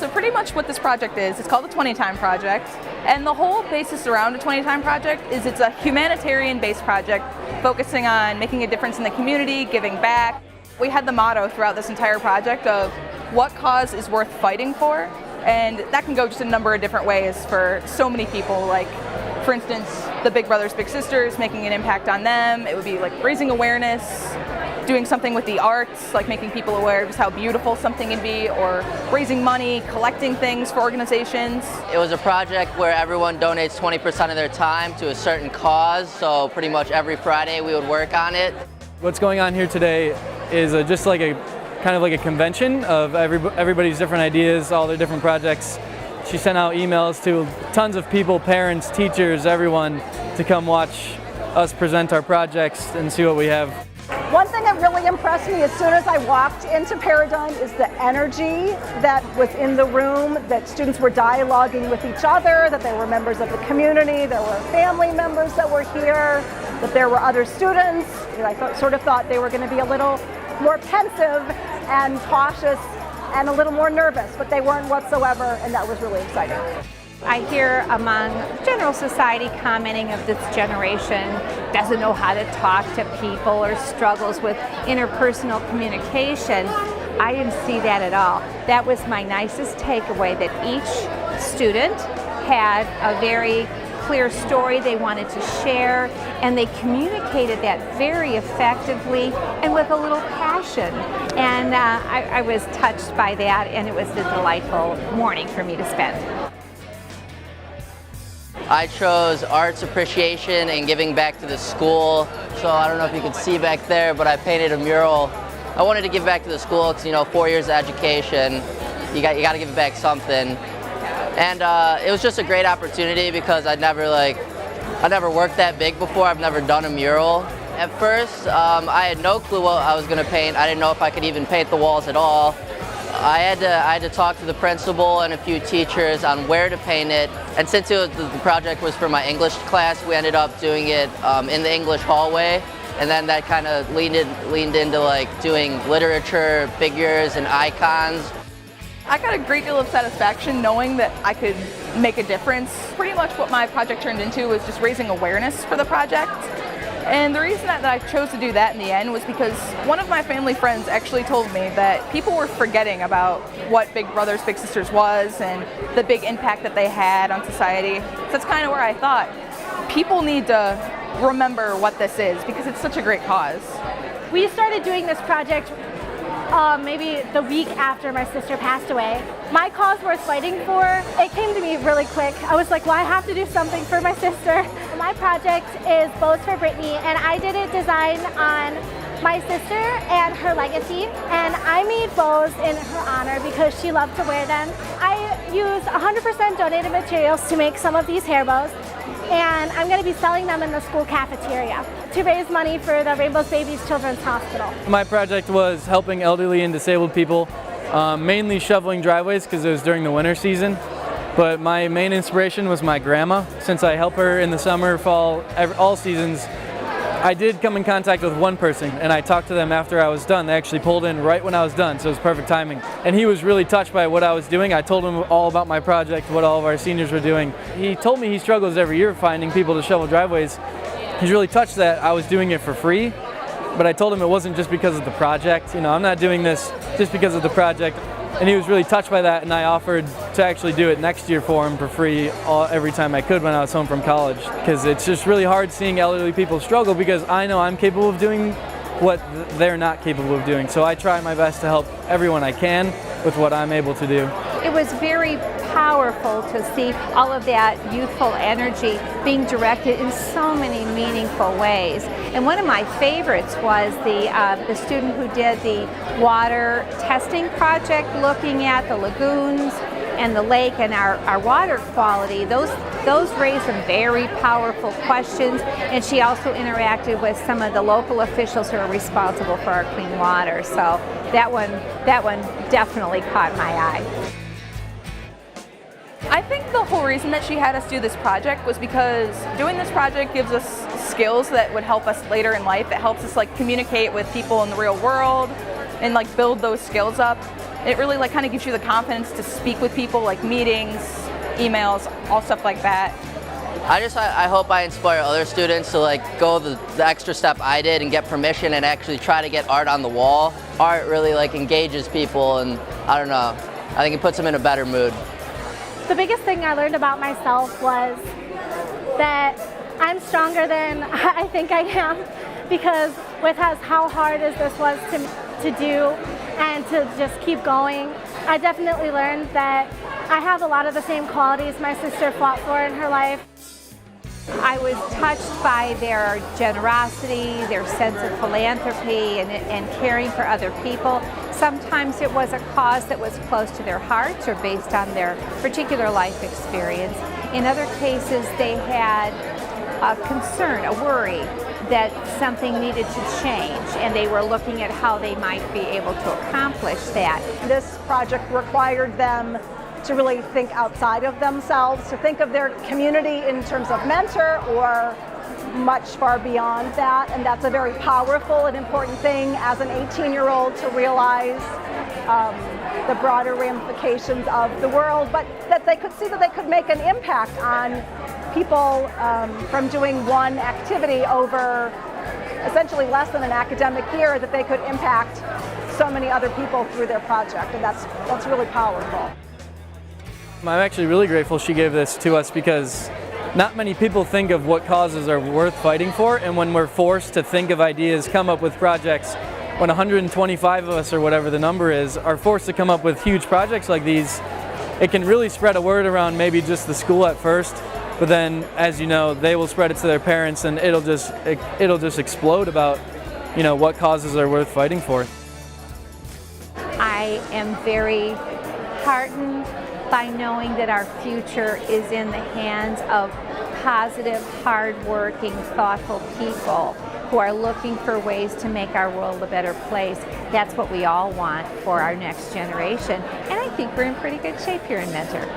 So pretty much what this project is, it's called the 20 Time Project. And the whole basis around a 20 Time Project is it's a humanitarian-based project focusing on making a difference in the community, giving back. We had the motto throughout this entire project of what cause is worth fighting for, and that can go just a number of different ways for so many people. Like, for instance, the Big Brothers Big Sisters, making an impact on them. It would be like raising awareness, doing something with the arts, like making people aware of just how beautiful something can be, or raising money, collecting things for organizations. It was a project where everyone donates 20% of their time to a certain cause, so pretty much every Friday we would work on it. What's going on here today is just like a kind of like a convention of everybody's different ideas, all their different projects. She sent out emails to tons of people, parents, teachers, everyone, to come watch us present our projects and see what we have. One thing that really impressed me as soon as I walked into Paradigm is the energy that was in the room, that students were dialoguing with each other, that they were members of the community, there were family members that were here, that there were other students. I sort of thought they were going to be a little more pensive and cautious and a little more nervous, but they weren't whatsoever, and that was really exciting. I hear among general society commenting of this generation doesn't know how to talk to people or struggles with interpersonal communication. I didn't see that at all. That was my nicest takeaway, that each student had a very clear story they wanted to share, and they communicated that very effectively and with a little passion. And I was touched by that, and it was a delightful morning for me to spend. I chose arts appreciation and giving back to the school. So I don't know if you can see back there, but I painted a mural. I wanted to give back to the school because, 4 years of education, you got to give back something. And it was just a great opportunity because I never worked that big before. I've never done a mural. At first, I had no clue what I was going to paint. I didn't know if I could even paint the walls at all. I had to talk to the principal and a few teachers on where to paint it. And since the project was for my English class, we ended up doing it in the English hallway. And then that kind of leaned into like doing literature, figures, and icons. I got a great deal of satisfaction knowing that I could make a difference. Pretty much what my project turned into was just raising awareness for the project. And the reason that I chose to do that in the end was because one of my family friends actually told me that people were forgetting about what Big Brothers Big Sisters was and the big impact that they had on society. So that's kind of where I thought people need to remember what this is because it's such a great cause. We started doing this project maybe the week after my sister passed away. My cause worth fighting for, it came to me really quick. I was like, well, I have to do something for my sister. My project is Bows for Brittany, and I did a design on my sister and her legacy, and I made bows in her honor because she loved to wear them. I used 100% donated materials to make some of these hair bows, and I'm going to be selling them in the school cafeteria to raise money for the Rainbow's Babies Children's Hospital. My project was helping elderly and disabled people, mainly shoveling driveways because it was during the winter season. But my main inspiration was my grandma. Since I help her in the summer, fall, all seasons, I did come in contact with one person, and I talked to them after I was done. They actually pulled in right when I was done, so it was perfect timing. And he was really touched by what I was doing. I told him all about my project, what all of our seniors were doing. He told me he struggles every year finding people to shovel driveways. He's really touched that I was doing it for free, but I told him it wasn't just because of the project. I'm not doing this just because of the project. And he was really touched by that, and I offered to actually do it next year for him for free every time I could when I was home from college. Because it's just really hard seeing elderly people struggle because I know I'm capable of doing what they're not capable of doing. So I try my best to help everyone I can with what I'm able to do. It was very powerful to see all of that youthful energy being directed in so many meaningful ways. And one of my favorites was the student who did the water testing project, looking at the lagoons and the lake and our water quality. Those raised some very powerful questions, and she also interacted with some of the local officials who are responsible for our clean water. So that one definitely caught my eye. I think the whole reason that she had us do this project was because doing this project gives us skills that would help us later in life. It helps us communicate with people in the real world and build those skills up. It really like kind of gives you the confidence to speak with people, like meetings, emails, all stuff like that. I hope I inspire other students to like go the extra step I did and get permission and actually try to get art on the wall. Art really like engages people, and I don't know, I think it puts them in a better mood. The biggest thing I learned about myself was that I'm stronger than I think I am, because with how hard as this was to do and to just keep going, I definitely learned that I have a lot of the same qualities my sister fought for in her life. I was touched by their generosity, their sense of philanthropy, and caring for other people. Sometimes it was a cause that was close to their hearts or based on their particular life experience. In other cases, they had a concern, a worry that something needed to change, and they were looking at how they might be able to accomplish that. This project required them to really think outside of themselves, to think of their community in terms of mentor or much far beyond that. And that's a very powerful and important thing as an 18-year-old to realize the broader ramifications of the world, but that they could see that they could make an impact on people from doing one activity over essentially less than an academic year, that they could impact so many other people through their project, and that's really powerful. I'm actually really grateful she gave this to us, because not many people think of what causes are worth fighting for, and when we're forced to think of ideas, come up with projects, when 125 of us or whatever the number is are forced to come up with huge projects like these, it can really spread a word around maybe just the school at first, but then, as you know, they will spread it to their parents, and it'll just explode about, you know, what causes are worth fighting for. I am very heartened by knowing that our future is in the hands of positive, hard-working, thoughtful people who are looking for ways to make our world a better place. That's what we all want for our next generation, and I think we're in pretty good shape here in Mentor.